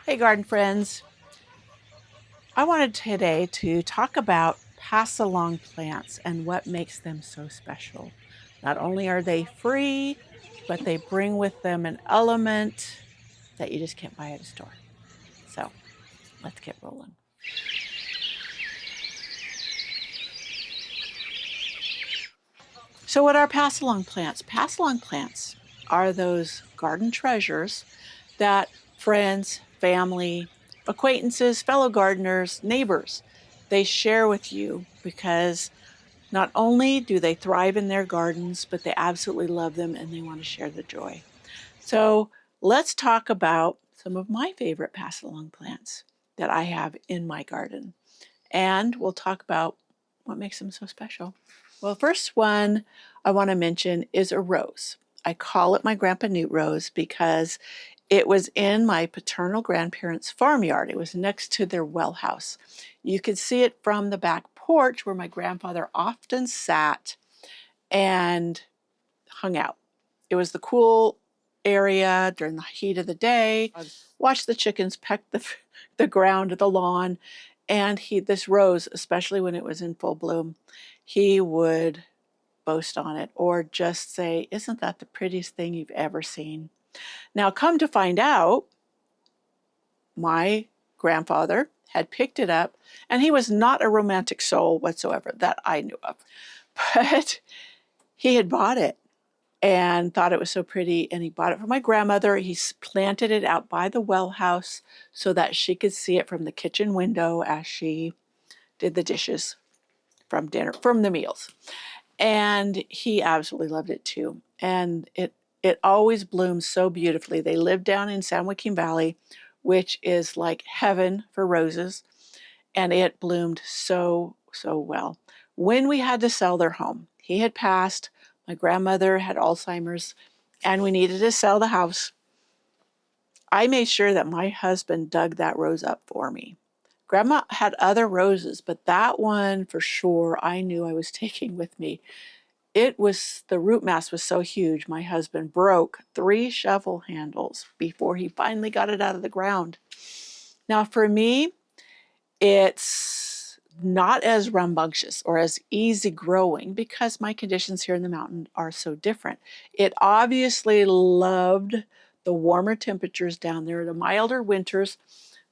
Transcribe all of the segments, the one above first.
Hey garden friends, I wanted today to talk about passalong plants and what makes them so special. Not only are they free, but they bring with them an element that you just can't buy at a store. So let's get rolling. So what are passalong plants? Passalong plants are those garden treasures that friends, family, acquaintances, fellow gardeners, neighbors, they share with you because not only do they thrive in their gardens, but they absolutely love them and they want to share the joy. So let's talk about some of my favorite passalong plants that I have in my garden. And we'll talk about what makes them so special. Well, the first one I want to mention is a rose. I call it my Grandpa Newt rose because it was in my paternal grandparents' farmyard. It was next to their well house. You could see it from the back porch where my grandfather often sat and hung out. It was the cool area during the heat of the day. I'd watch the chickens peck the ground of the lawn. And this rose, especially when it was in full bloom, he would boast on it or just say, "Isn't that the prettiest thing you've ever seen?" Now, come to find out, my grandfather had picked it up, and he was not a romantic soul whatsoever that I knew of. But he had bought it and thought it was so pretty, and he bought it for my grandmother. He planted it out by the well house so that she could see it from the kitchen window as she did the dishes from the meals. And he absolutely loved it too. And it always blooms so beautifully. They live down in San Joaquin Valley, which is like heaven for roses, and it bloomed so well. When we had to sell their home, he had passed, my grandmother had Alzheimer's, and we needed to sell the house. I made sure that my husband dug that rose up for me. Grandma had other roses, but that one for sure I knew I was taking with me. The root mass was so huge, my husband broke 3 shovel handles before he finally got it out of the ground. Now for me, it's not as rambunctious or as easy growing because my conditions here in the mountain are so different. It obviously loved the warmer temperatures down there, the milder winters,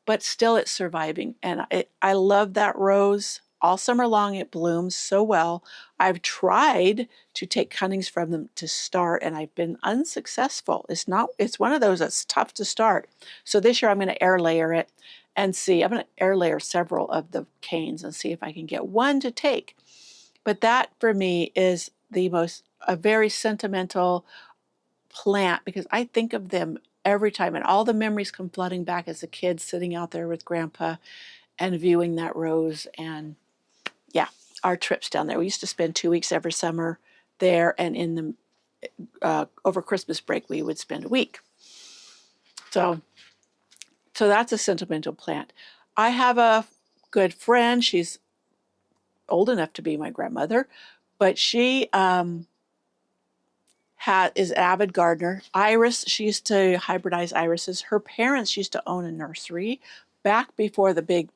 but still it's surviving. And I love that rose. All summer long it blooms so well. I've tried to take cuttings from them to start and I've been unsuccessful. It's one of those that's tough to start. So this year I'm going to air layer it and see. I'm going to air layer several of the canes and see if I can get one to take. But that for me is a very sentimental plant because I think of them every time and all the memories come flooding back as a kid sitting out there with Grandpa and viewing that rose. And yeah, our trips down there. We used to spend 2 weeks every summer there, and in the over Christmas break we would spend a week. So that's a sentimental plant. I have a good friend. She's old enough to be my grandmother, but she is an avid gardener. Iris, she used to hybridize irises. Her parents used to own a nursery back before the big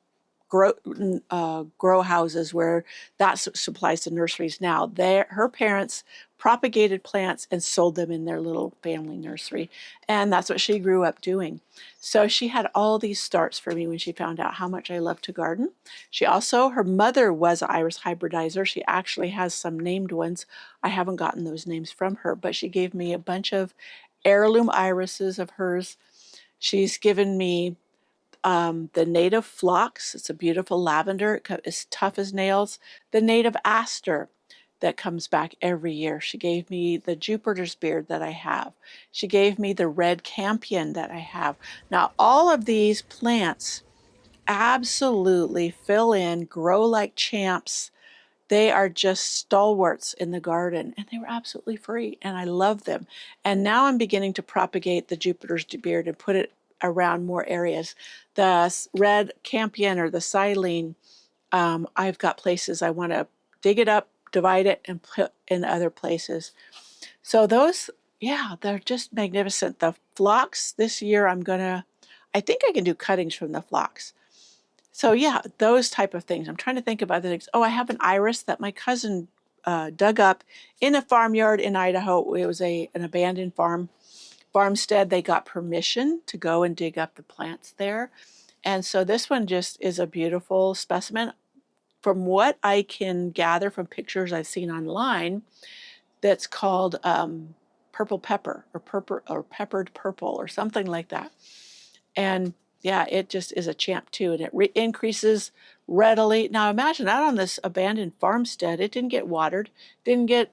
grow houses where that supplies to nurseries now. Her parents propagated plants and sold them in their little family nursery, and that's what she grew up doing. So she had all these starts for me when she found out how much I love to garden. Her mother was an iris hybridizer. She actually has some named ones. I haven't gotten those names from her, but she gave me a bunch of heirloom irises of hers. She's given me the native phlox. It's a beautiful lavender. It's tough as nails. The native aster that comes back every year. She gave me the Jupiter's beard that I have. She gave me the red campion that I have. Now, all of these plants absolutely fill in, grow like champs. They are just stalwarts in the garden, and they were absolutely free, and I love them. And now I'm beginning to propagate the Jupiter's beard and put it around more areas. The red campion or the silene, I've got places I want to dig it up, divide it, and put in other places. So those, yeah, they're just magnificent. The phlox this year, I'm I think I can do cuttings from the phlox. So yeah, those type of things. I'm trying to think of other things. Oh, I have an iris that my cousin dug up in a farmyard in Idaho. It was an abandoned farmstead. They got permission to go and dig up the plants there. And so this one just is a beautiful specimen. From what I can gather from pictures I've seen online, that's called purple pepper or peppered purple or something like that. And yeah, it just is a champ too, and it increases readily. Now imagine out on this abandoned farmstead, it didn't get watered, didn't get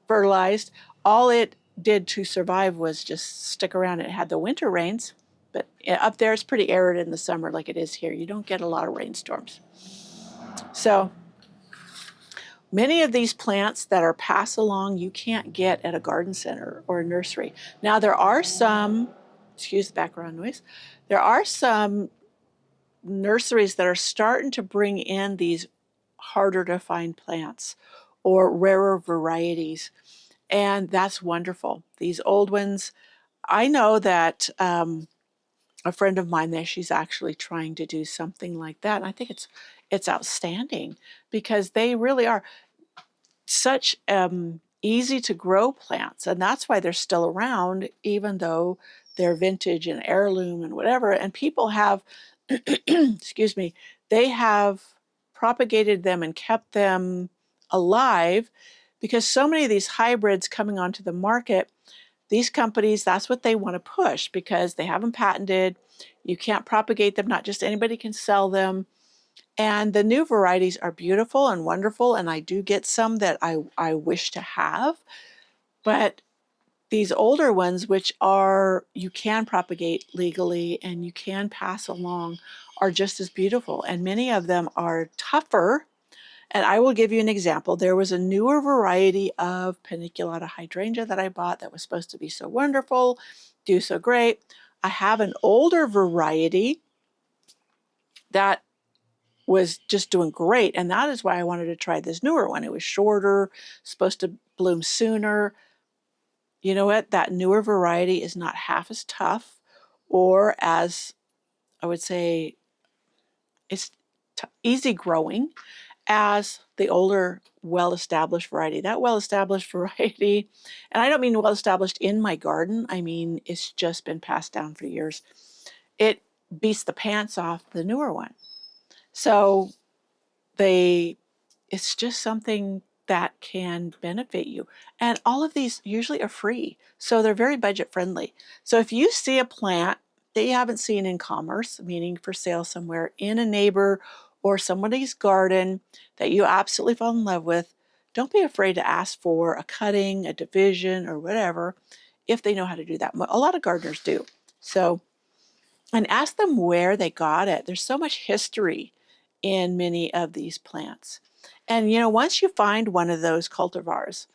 fertilized. All it did to survive was just stick around. It had the winter rains, but up there it's pretty arid in the summer like it is here. You don't get a lot of rainstorms. So many of these plants that are passalong you can't get at a garden center or a nursery. Now there are some, excuse the background noise, there are some nurseries that are starting to bring in these harder to find plants or rarer varieties, and that's wonderful. These old ones, I know that a friend of mine there, she's actually trying to do something like that, and I think it's outstanding because they really are such easy to grow plants, and that's why they're still around, even though they're vintage and heirloom and whatever. And people have, excuse me, they have propagated them and kept them alive because so many of these hybrids coming onto the market, these companies, that's what they want to push because they have them patented. You can't propagate them, not just anybody can sell them. And the new varieties are beautiful and wonderful, and I do get some that I wish to have. But these older ones, which are you can propagate legally and you can pass along, are just as beautiful. And many of them are tougher. And I will give you an example. There was a newer variety of paniculata hydrangea that I bought that was supposed to be so wonderful, do so great. I have an older variety that was just doing great, and that is why I wanted to try this newer one. It was shorter, supposed to bloom sooner. You know what? That newer variety is not half as tough, or as I would say, it's easy growing as the older, well-established variety. That well-established variety, and I don't mean well-established in my garden, I mean it's just been passed down for years. It beats the pants off the newer one. So it's just something that can benefit you. And all of these usually are free, so they're very budget friendly. So if you see a plant that you haven't seen in commerce, meaning for sale somewhere in a neighbor or somebody's garden that you absolutely fall in love with, don't be afraid to ask for a cutting, a division, or whatever, if they know how to do that. A lot of gardeners do. So, and ask them where they got it. There's so much history in many of these plants. And once you find one of those cultivars,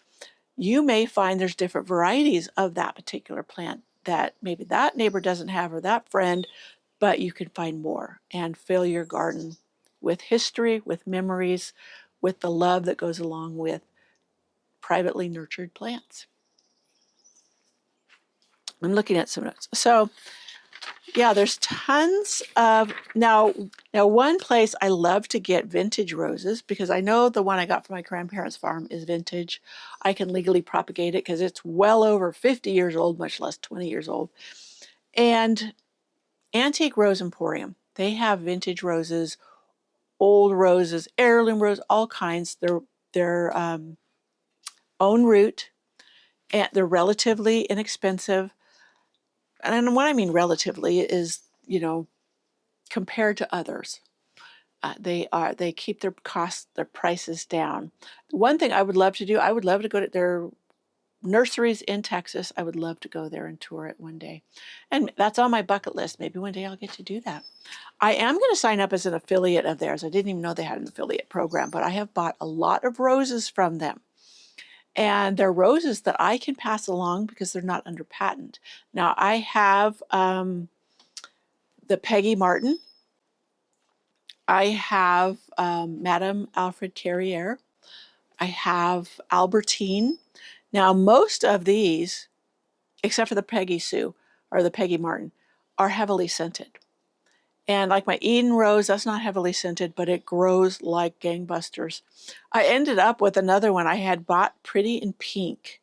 you may find there's different varieties of that particular plant that maybe that neighbor doesn't have or that friend, but you can find more and fill your garden with history, with memories, with the love that goes along with privately nurtured plants. I'm looking at some notes. So yeah, there's tons of, now one place I love to get vintage roses because I know the one I got from my grandparents' farm is vintage. I can legally propagate it because it's well over 50 years old, much less 20 years old. And Antique Rose Emporium, they have vintage roses, old roses, heirloom roses, all kinds. They're own root, and they're relatively inexpensive. And what I mean relatively is, compared to others. They keep their costs, their prices down. One thing I would love to do, I would love to go to their nurseries in Texas. I would love to go there and tour it one day. And that's on my bucket list. Maybe one day I'll get to do that. I am going to sign up as an affiliate of theirs. I didn't even know they had an affiliate program, but I have bought a lot of roses from them. And they're roses that I can pass along because they're not under patent. Now I have the Peggy Martin. I have Madame Alfred Carrière. I have Albertine. Now, most of these, except for the Peggy Sue or the Peggy Martin, are heavily scented. And like my Eden rose, that's not heavily scented, but it grows like gangbusters. I ended up with another one I had bought, pretty in pink.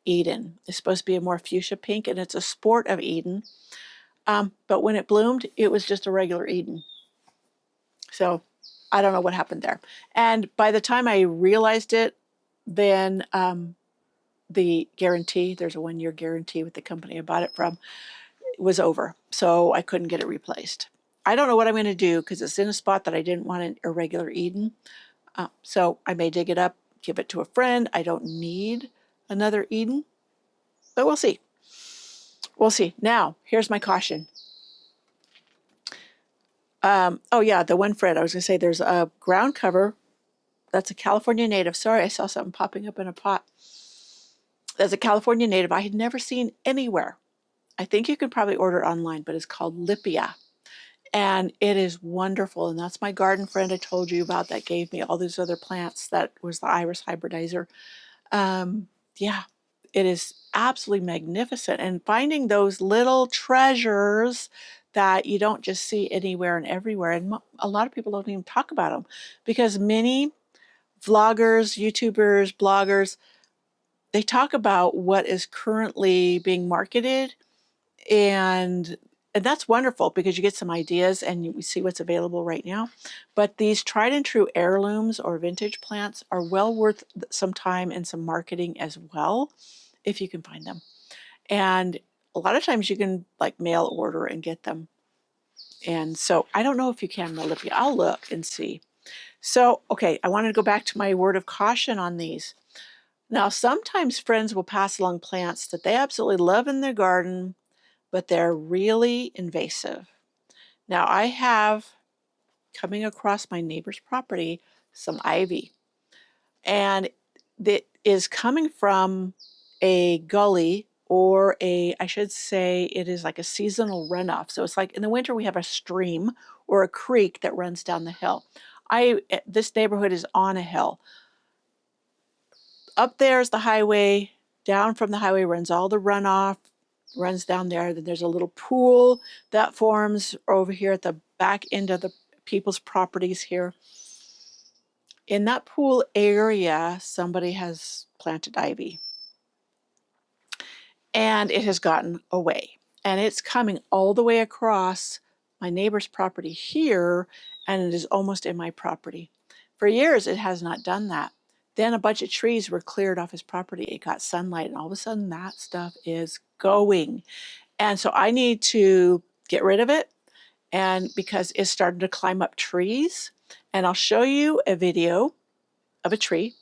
Eden. It's supposed to be a more fuchsia pink, and it's a sport of Eden. But when it bloomed, it was just a regular Eden. So I don't know what happened there. And by the time I realized it, then the guarantee, there's a 1-year guarantee with the company I bought it from, was over. So I couldn't get it replaced. I don't know what I'm going to do because it's in a spot that I didn't want a regular Eden. So I may dig it up, give it to a friend. I don't need another Eden, but we'll see. We'll see. Now, here's my caution. Oh yeah, the one friend, I was going to say there's a ground cover. That's a California native. Sorry, I saw something popping up in a pot. That's a California native I had never seen anywhere. I think you can probably order it online, but it's called Lipia. And it is wonderful. And that's my garden friend I told you about that gave me all these other plants. That was the iris hybridizer. Yeah, it is absolutely magnificent. And finding those little treasures that you don't just see anywhere and everywhere. And a lot of people don't even talk about them because many vloggers, YouTubers, bloggers, they talk about what is currently being marketed, and that's wonderful because you get some ideas and you see what's available right now. But these tried and true heirlooms or vintage plants are well worth some time and some marketing as well, if you can find them. And a lot of times you can like mail order and get them. And so I don't know if you can, Melipia. I'll look and see. So, okay, I wanted to go back to my word of caution on these. Now, sometimes friends will pass along plants that they absolutely love in their garden, but they're really invasive. Now, I have, coming across my neighbor's property, some ivy, and it is coming from a gully, or I should say it is like a seasonal runoff. So it's like in the winter we have a stream or a creek that runs down the hill. This neighborhood is on a hill. Up there is the highway. Down from the highway runs all the runoff, runs down there. Then there's a little pool that forms over here at the back end of the people's properties here. In that pool area, somebody has planted ivy. And it has gotten away. And it's coming all the way across my neighbor's property here, and it is almost in my property. For years, it has not done that. Then a bunch of trees were cleared off his property. It got sunlight, and all of a sudden that stuff is going. And so I need to get rid of it, and because it's starting to climb up trees. And I'll show you a video of a tree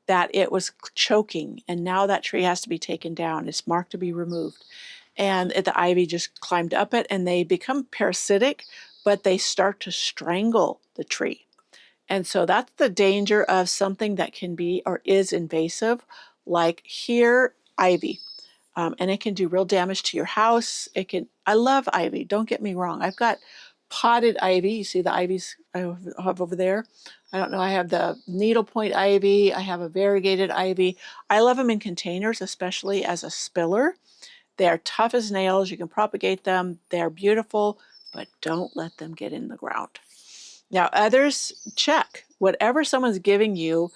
that it was choking, and now that tree has to be taken down. It's marked to be removed. And the ivy just climbed up it, and they become parasitic, but they start to strangle the tree. And so that's the danger of something that can be or is invasive, like here, ivy. And it can do real damage to your house. I love ivy, don't get me wrong. I've got potted ivy. You see the ivies I have over there? I don't know, I have the needlepoint ivy. I have a variegated ivy. I love them in containers, especially as a spiller. They're tough as nails. You can propagate them. They're beautiful, but don't let them get in the ground. Now, others, check. Whatever someone's giving you,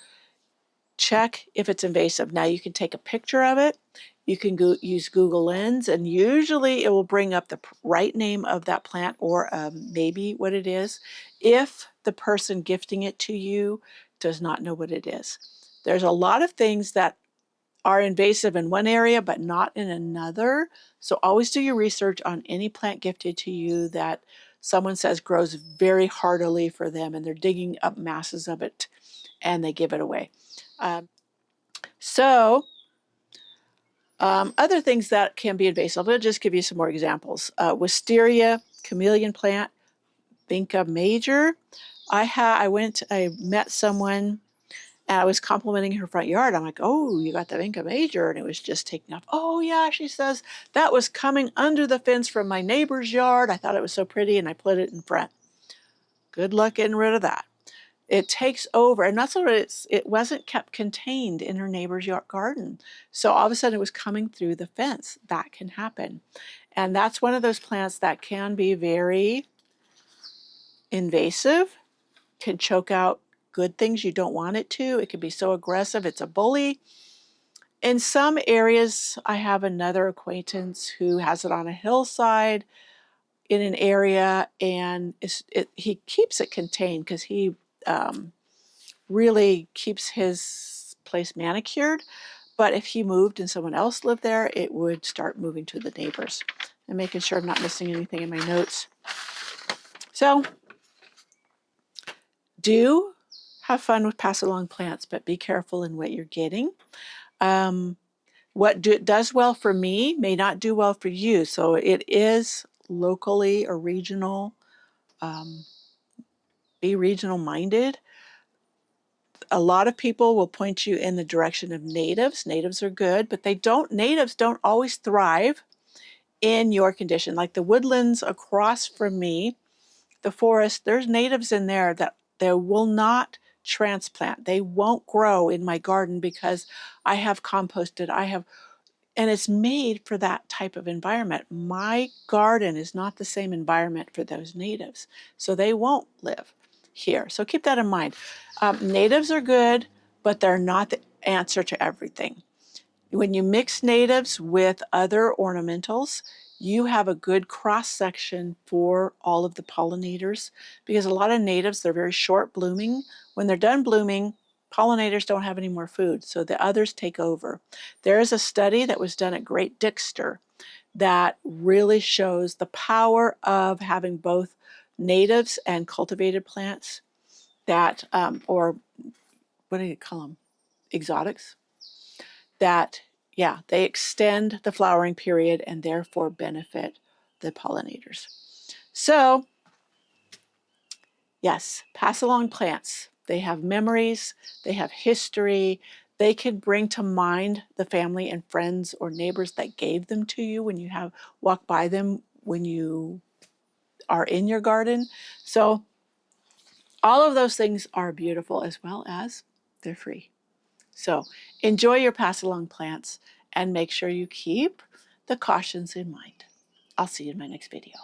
check if it's invasive. Now, you can take a picture of it. You can use Google Lens, and usually it will bring up the right name of that plant or maybe what it is, if the person gifting it to you does not know what it is. There's a lot of things that are invasive in one area but not in another. So always do your research on any plant gifted to you that someone says grows very heartily for them, and they're digging up masses of it and they give it away. Other things that can be invasive, I'll just give you some more examples. Wisteria, chameleon plant, vinca major. I met someone, and I was complimenting her front yard. I'm like, oh, you got the vinca major, and it was just taking off. Oh yeah, she says, that was coming under the fence from my neighbor's yard. I thought it was so pretty, and I put it in front. Good luck getting rid of that. It takes over, and that's what it wasn't kept contained in her neighbor's garden. So all of a sudden it was coming through the fence. That can happen. And that's one of those plants that can be very invasive, can choke out good things you don't want it to. It can be so aggressive, it's a bully. In some areas, I have another acquaintance who has it on a hillside in an area, and he keeps it contained because he really keeps his place manicured. But if he moved and someone else lived there, it would start moving to the neighbors. I'm making sure I'm not missing anything in my notes. So do have fun with pass-along plants, but be careful in what you're getting. What does well for me may not do well for you. So it is locally or regional. Be regional minded. A lot of people will point you in the direction of natives. Natives are good, but natives don't always thrive in your condition. Like the woodlands across from me, the forest, there's natives in there that they will not transplant. They won't grow in my garden because I have composted, and it's made for that type of environment. My garden is not the same environment for those natives, so they won't live here. So keep that in mind. Natives are good, but they're not the answer to everything. When you mix natives with other ornamentals, you have a good cross section for all of the pollinators, because a lot of natives, they're very short blooming. When they're done blooming, pollinators don't have any more food, so the others take over. There is a study that was done at Great Dixter that really shows the power of having both natives and cultivated plants that, or what do you call them? Exotics. That, yeah, they extend the flowering period and therefore benefit the pollinators. So, yes, pass along plants. They have memories, they have history, they can bring to mind the family and friends or neighbors that gave them to you when you have walked by them when you are in your garden. So all of those things are beautiful, as well as they're free. So enjoy your pass along plants and make sure you keep the cautions in mind. I'll see you in my next video.